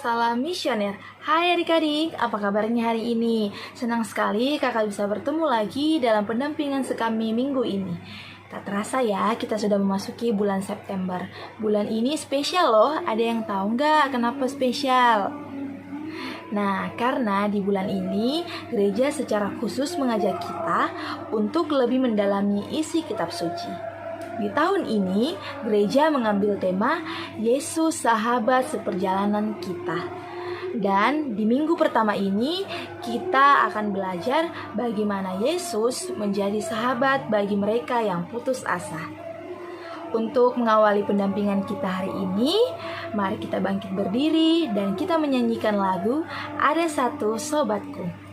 Salam misioner. Hai adik-adik, apa kabarnya hari ini? Senang sekali kakak bisa bertemu lagi dalam pendampingan sekami minggu ini. Tak terasa ya, kita sudah memasuki bulan September. Bulan ini spesial loh, ada yang tahu nggak kenapa spesial? Nah, karena di bulan ini, gereja secara khusus mengajak kita untuk lebih mendalami isi kitab suci. Di tahun ini, gereja mengambil tema Yesus Sahabat Seperjalanan Kita. Dan di minggu pertama ini, kita akan belajar bagaimana Yesus menjadi sahabat bagi mereka yang putus asa. Untuk mengawali pendampingan kita hari ini, mari kita bangkit berdiri dan kita menyanyikan lagu Ada Satu Sobatku.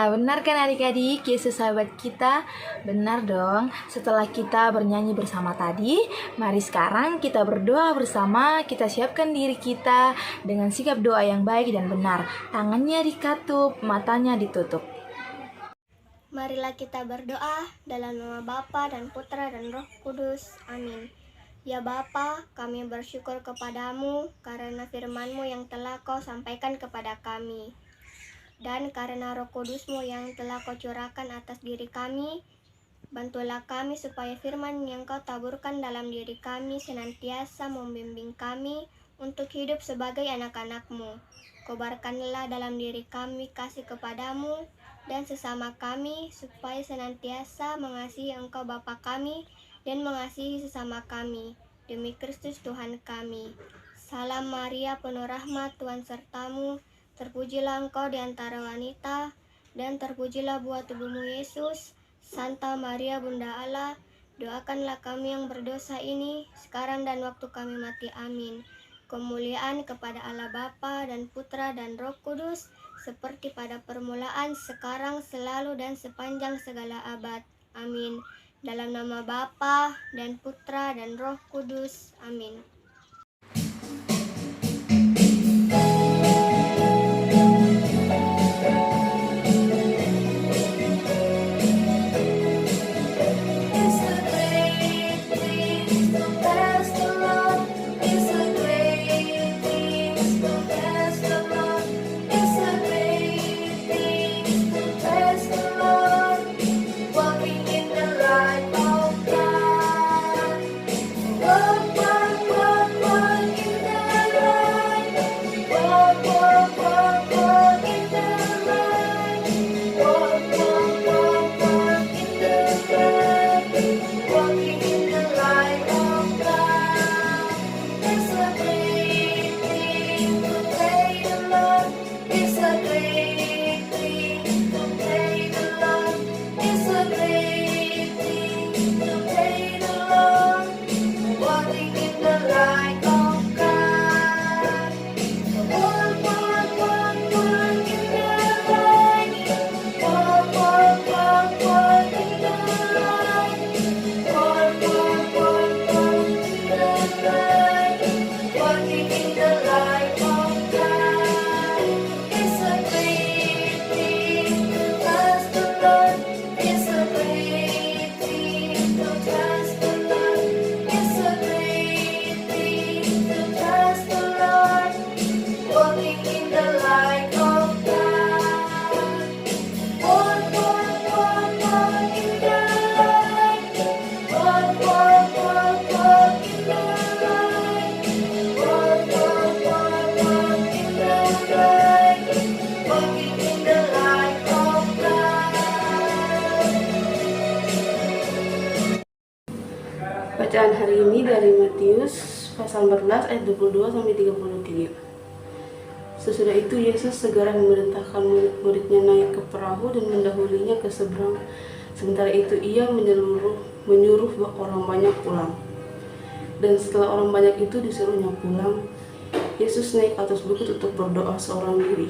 Benar kan adik-adik, Yesus sahabat kita? Benar dong. Setelah kita bernyanyi bersama tadi, mari sekarang kita berdoa bersama. Kita siapkan diri kita dengan sikap doa yang baik dan benar. Tangannya dikatup, matanya ditutup. Marilah kita berdoa dalam nama Bapa dan Putra dan Roh Kudus. Amin. Ya Bapa, kami bersyukur kepadamu karena firman-Mu yang telah Kau sampaikan kepada kami. Dan karena Roh Kudus-Mu yang telah Kau curahkan atas diri kami, bantulah kami supaya firman yang Kau taburkan dalam diri kami senantiasa membimbing kami untuk hidup sebagai anak-anak-Mu. Kobarkanlah dalam diri kami kasih kepadamu dan sesama kami, supaya senantiasa mengasihi Engkau Bapa kami dan mengasihi sesama kami. Demi Kristus Tuhan kami. Salam Maria, penuh rahmat, Tuhan sertamu. Terpujilah engkau di antara wanita, dan terpujilah buah tubuhmu Yesus. Santa Maria Bunda Allah, doakanlah kami yang berdosa ini, sekarang dan waktu kami mati. Amin. Kemuliaan kepada Allah Bapa dan Putra dan Roh Kudus, seperti pada permulaan, sekarang, selalu, dan sepanjang segala abad. Amin. Dalam nama Bapa dan Putra dan Roh Kudus. Amin. Walking Bacaan hari ini dari Matius pasal 14 ayat 22 sampai 33. Sesudah itu Yesus segera memerintahkan murid-muridnya naik ke perahu dan mendahulinya ke seberang. Sementara itu ia menyuruh orang banyak pulang. Dan setelah orang banyak itu disuruhnya pulang, Yesus naik atas bukit untuk berdoa seorang diri.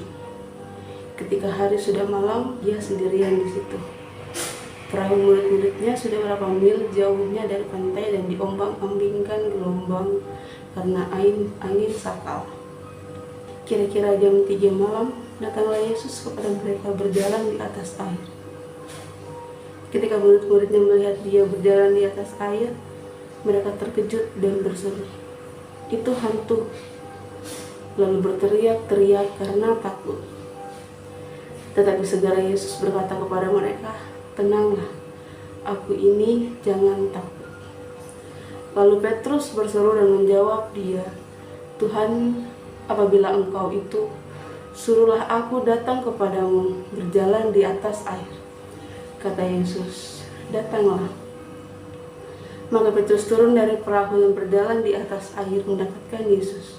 Ketika hari sudah malam, dia sendirian di situ. Perahu murid-muridnya sudah berapa mil jauhnya dari pantai dan diombang-ambingkan gelombang karena angin sakal. Kira-kira jam 3 malam, datanglah Yesus kepada mereka berjalan di atas air. Ketika murid-muridnya melihat dia berjalan di atas air, mereka terkejut dan berseru, "Itu hantu!" Lalu berteriak-teriak karena takut. Tetapi segera Yesus berkata kepada mereka, "Tenanglah, aku ini, jangan takut." Lalu Petrus berseru dan menjawab dia, "Tuhan, apabila Engkau itu, suruhlah aku datang kepadamu berjalan di atas air." Kata Yesus, "Datanglah." Maka Petrus turun dari perahu dan berjalan di atas air mendapatkan Yesus.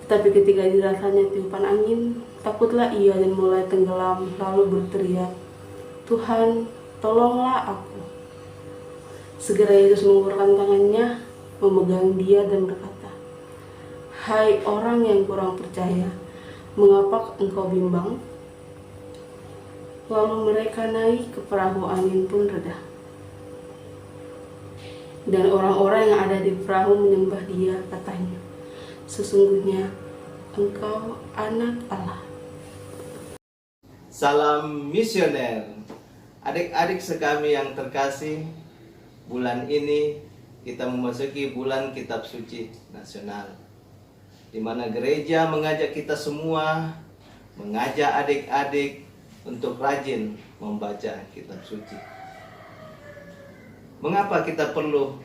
Tetapi ketika dirasanya tiupan angin, takutlah ia dan mulai tenggelam, lalu berteriak, "Tuhan, tolonglah aku." Segera Yesus mengulurkan tangannya, memegang dia dan berkata, "Hai orang yang kurang percaya, mengapa engkau bimbang?" Lalu mereka naik ke perahu, angin pun reda. Dan orang-orang yang ada di perahu menyembah dia, katanya, "Sesungguhnya Engkau Anak Allah." Salam misioner. Adik-adik sekami yang terkasih, bulan ini kita memasuki bulan Kitab Suci Nasional, di mana gereja mengajak kita semua, mengajak adik-adik untuk rajin membaca Kitab Suci. Mengapa kita perlu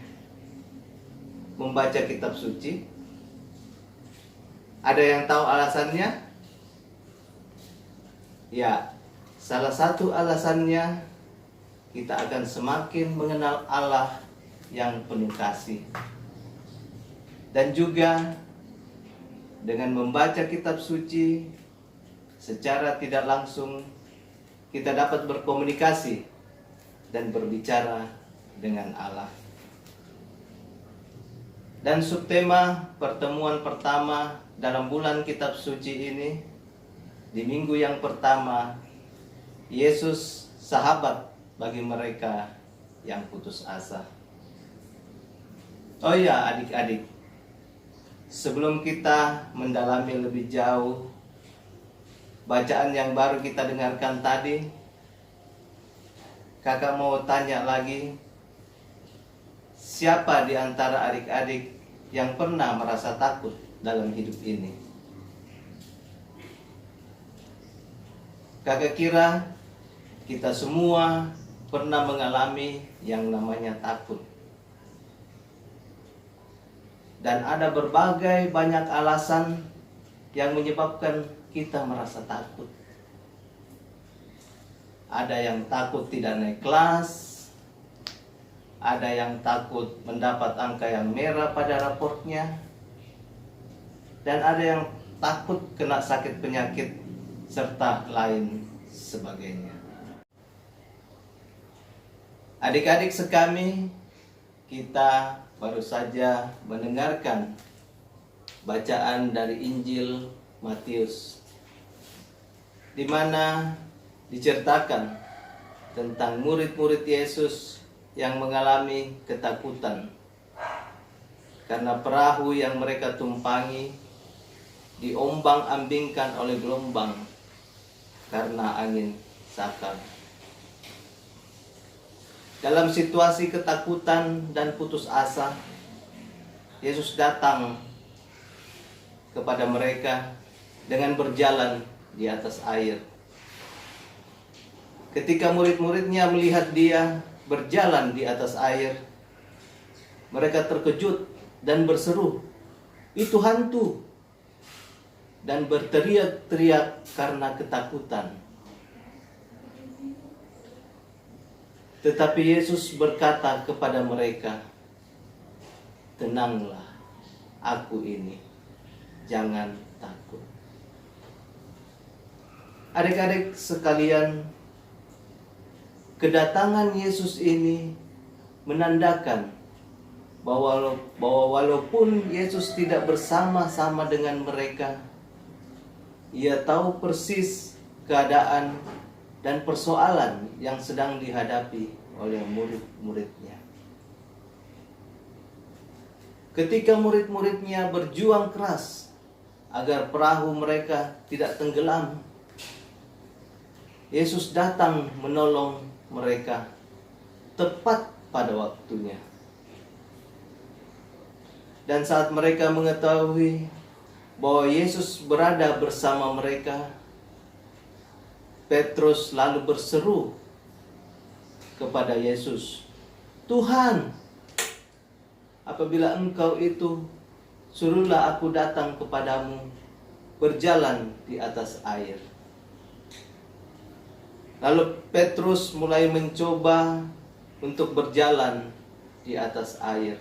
membaca Kitab Suci? Ada yang tahu alasannya? Ya, salah satu alasannya kita akan semakin mengenal Allah yang penuh kasih. Dan juga dengan membaca Kitab Suci secara tidak langsung kita dapat berkomunikasi dan berbicara dengan Allah. Dan subtema pertemuan pertama dalam bulan Kitab Suci ini, di minggu yang pertama, Yesus sahabat bagi mereka yang putus asa. Oh ya adik-adik, sebelum kita mendalami lebih jauh bacaan yang baru kita dengarkan tadi, kakak mau tanya lagi, siapa di antara adik-adik yang pernah merasa takut dalam hidup ini? Kakak kira kita semua pernah mengalami yang namanya takut. Dan ada berbagai banyak alasan yang menyebabkan kita merasa takut. Ada yang takut tidak naik kelas, ada yang takut mendapat angka yang merah pada raportnya, dan ada yang takut kena sakit penyakit, serta lain sebagainya. Adik-adik sekami, kita baru saja mendengarkan bacaan dari Injil Matius, di mana diceritakan tentang murid-murid Yesus yang mengalami ketakutan karena perahu yang mereka tumpangi diombang-ambingkan oleh gelombang karena angin sakal. Dalam situasi ketakutan dan putus asa, Yesus datang kepada mereka dengan berjalan di atas air. Ketika murid-muridnya melihat dia berjalan di atas air, mereka terkejut dan berseru, "Itu hantu!" dan berteriak-teriak karena ketakutan. Tetapi Yesus berkata kepada mereka, tenanglah, aku ini, jangan takut. Adik-adik sekalian, kedatangan Yesus ini menandakan bahwa walaupun Yesus tidak bersama-sama dengan mereka, Ia tahu persis keadaan dan persoalan yang sedang dihadapi oleh murid-muridnya. Ketika murid-muridnya berjuang keras agar perahu mereka tidak tenggelam, Yesus datang menolong mereka tepat pada waktunya. Dan saat mereka mengetahui bahwa Yesus berada bersama mereka, Petrus lalu berseru kepada Yesus, "Tuhan, apabila Engkau itu, suruhlah aku datang kepadamu berjalan di atas air." Lalu Petrus mulai mencoba untuk berjalan di atas air.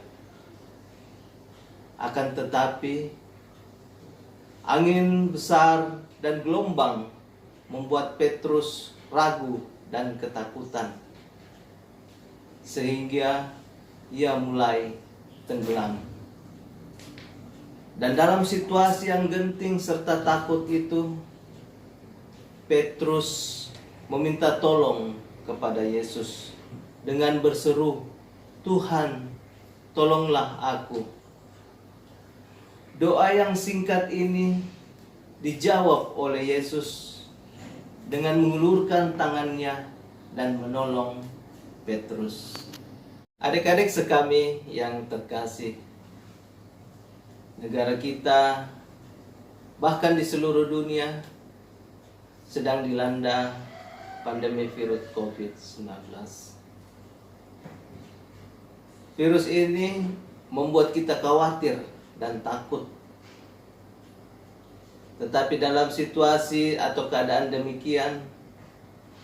Akan tetapi angin besar dan gelombang membuat Petrus ragu dan ketakutan, sehingga ia mulai tenggelam. Dan dalam situasi yang genting serta takut itu, Petrus meminta tolong kepada Yesus dengan berseru, "Tuhan, tolonglah aku." Doa yang singkat ini dijawab oleh Yesus dengan mengulurkan tangannya dan menolong Petrus. Adik-adik sekami yang terkasih, negara kita, bahkan di seluruh dunia, sedang dilanda pandemi virus COVID-19. Virus ini membuat kita khawatir dan takut. Tetapi dalam situasi atau keadaan demikian,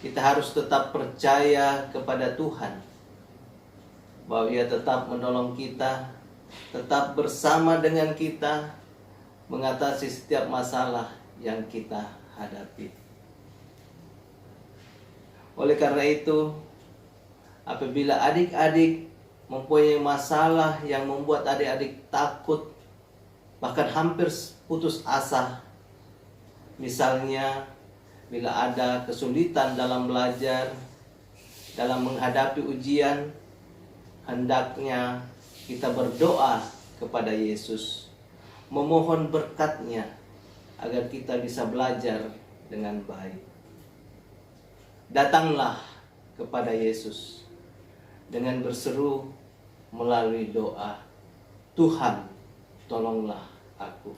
kita harus tetap percaya kepada Tuhan, bahwa Ia tetap menolong kita, tetap bersama dengan kita, mengatasi setiap masalah yang kita hadapi. Oleh karena itu, apabila adik-adik mempunyai masalah yang membuat adik-adik takut, bahkan hampir putus asa, misalnya bila ada kesulitan dalam belajar, dalam menghadapi ujian, hendaknya kita berdoa kepada Yesus, memohon berkat-Nya agar kita bisa belajar dengan baik. Datanglah kepada Yesus dengan berseru melalui doa, "Tuhan, tolonglah aku."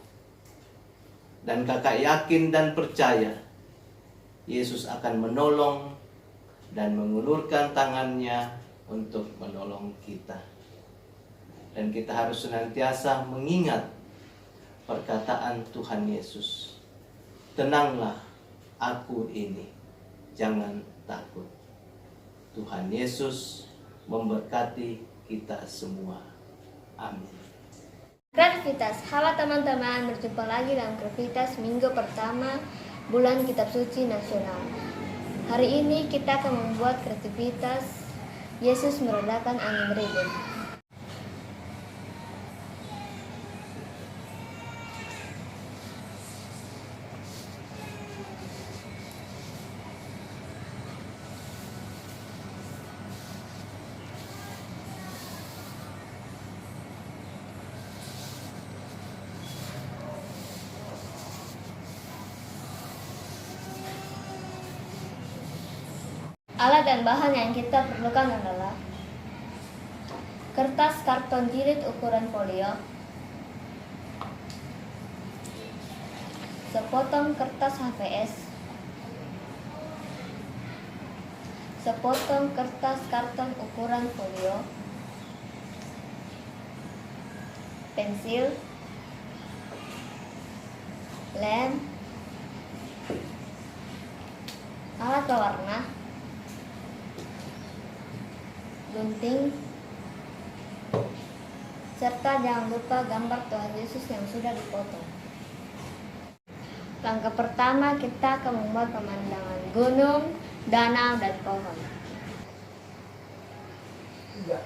Dan kakak yakin dan percaya Yesus akan menolong dan mengulurkan tangannya untuk menolong kita. Dan kita harus senantiasa mengingat perkataan Tuhan Yesus, "Tenanglah, aku ini, jangan takut." Tuhan Yesus memberkati kita semua. Amin. Kreativitas, halo teman-teman, berjumpa lagi dalam Kreativitas minggu pertama bulan Kitab Suci Nasional. Hari ini kita akan membuat kreativitas Yesus meredakan angin ribut. Alat dan bahan yang kita perlukan adalah kertas karton jilid ukuran folio, sepotong kertas HVS, sepotong kertas karton ukuran folio, pensil, lem, alat pewarna, gunting, serta jangan lupa gambar Tuhan Yesus yang sudah dipotong. Langkah pertama, kita akan membuat pemandangan gunung, danau, dan pohon. Ya,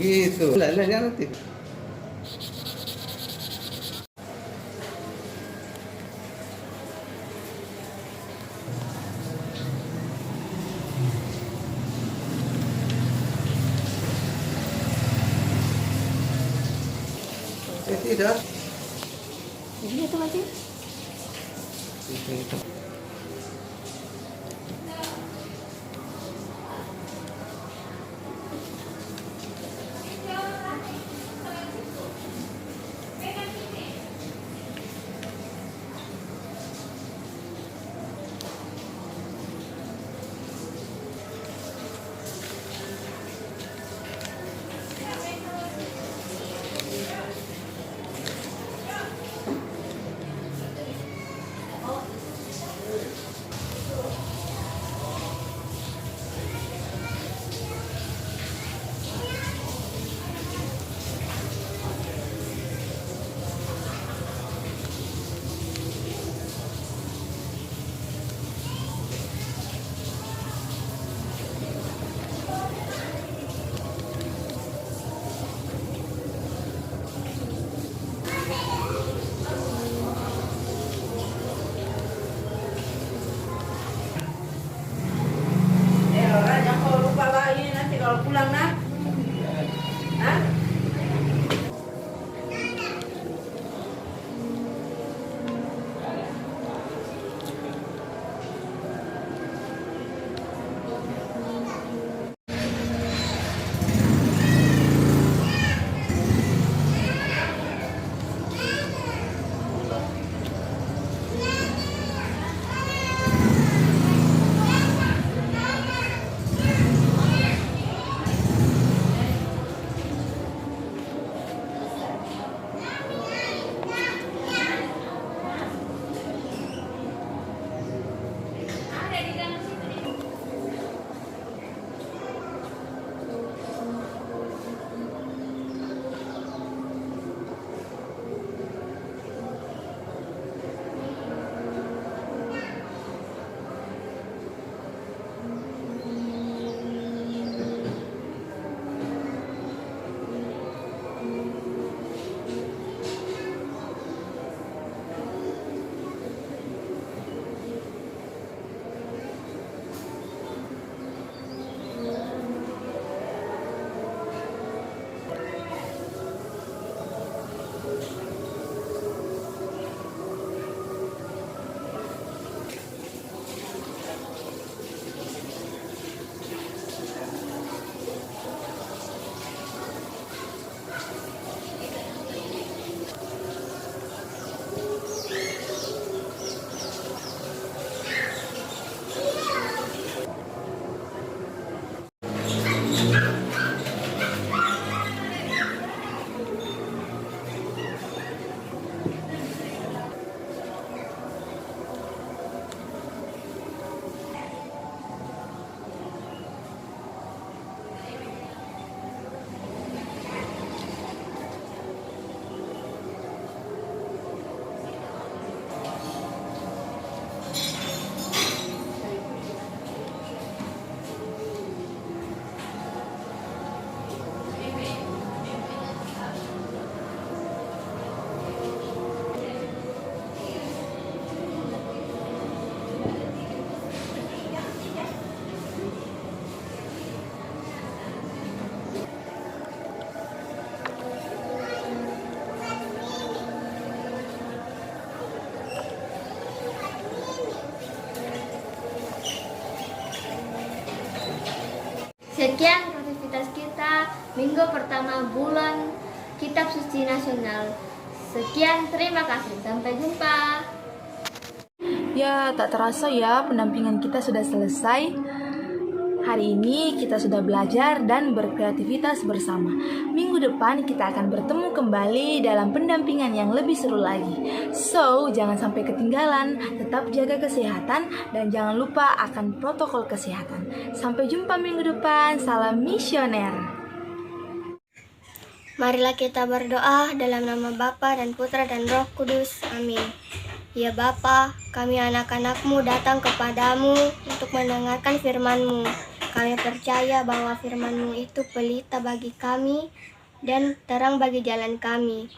gitu. Lah, nanti. Tidak. Jadi itu aja. Sekian aktivitas kita minggu pertama bulan Kitab Suci Nasional. Sekian, terima kasih. Sampai jumpa. Ya, tak terasa ya pendampingan kita sudah selesai. Hari ini kita sudah belajar dan berkreativitas bersama. Minggu depan kita akan bertemu kembali dalam pendampingan yang lebih seru lagi. So, jangan sampai ketinggalan, tetap jaga kesehatan dan jangan lupa akan protokol kesehatan. Sampai jumpa minggu depan, salam misioner. Marilah kita berdoa dalam nama Bapa dan Putra dan Roh Kudus. Amin. Ya Bapa, kami anak-anak-Mu datang kepadamu untuk mendengarkan firman-Mu. Kami percaya bahwa firman-Mu itu pelita bagi kami dan terang bagi jalan kami.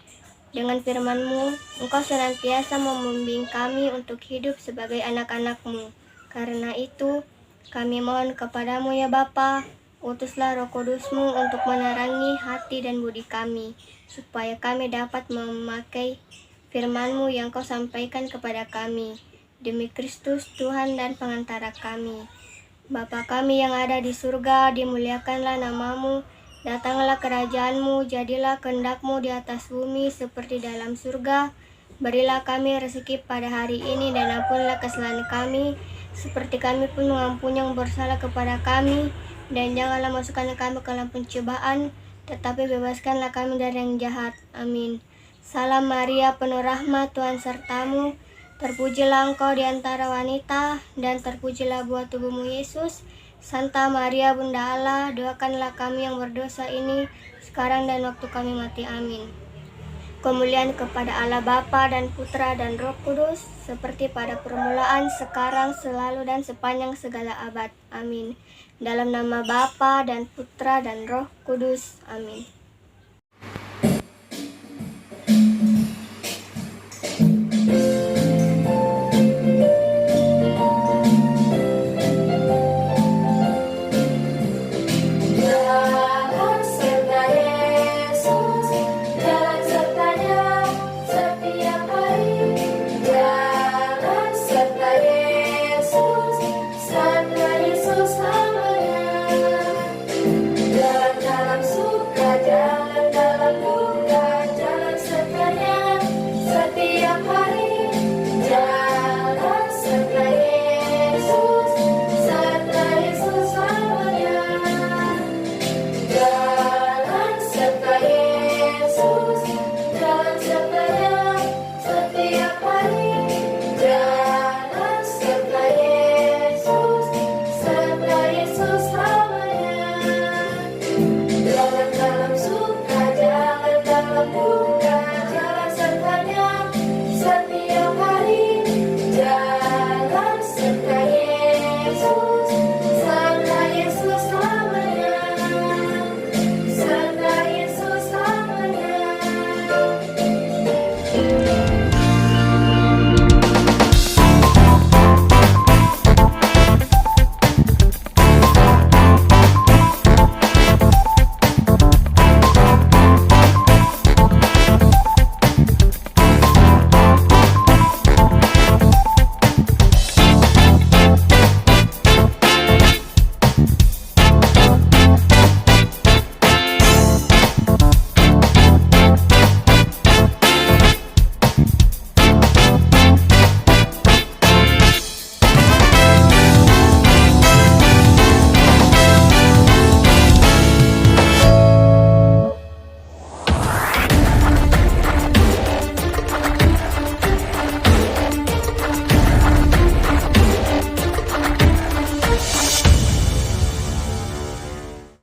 Dengan firman-Mu, Engkau senantiasa membimbing kami untuk hidup sebagai anak-anak-Mu. Karena itu, kami mohon kepadamu ya Bapa, utuslah Roh Kudus-Mu untuk menerangi hati dan budi kami, supaya kami dapat memakai firman-Mu yang Kau sampaikan kepada kami. Demi Kristus, Tuhan dan pengantara kami. Bapa kami yang ada di surga, dimuliakanlah nama-Mu, datanglah kerajaan-Mu, jadilah kehendak-Mu di atas bumi seperti dalam surga. Berilah kami rezeki pada hari ini dan ampunilah kesalahan kami, seperti kami pun mengampuni yang bersalah kepada kami. Dan janganlah masukkan kami ke dalam pencobaan, tetapi bebaskanlah kami dari yang jahat. Amin. Salam Maria, penuh rahmat, Tuhan sertamu. Terpujilah engkau di antara wanita, dan terpujilah buah tubuhmu Yesus. Santa Maria, Bunda Allah, doakanlah kami yang berdosa ini, sekarang dan waktu kami mati. Amin. Kemuliaan kepada Allah Bapa dan Putra dan Roh Kudus, seperti pada permulaan, sekarang, selalu, dan sepanjang segala abad. Amin. Dalam nama Bapa dan Putra dan Roh Kudus. Amin.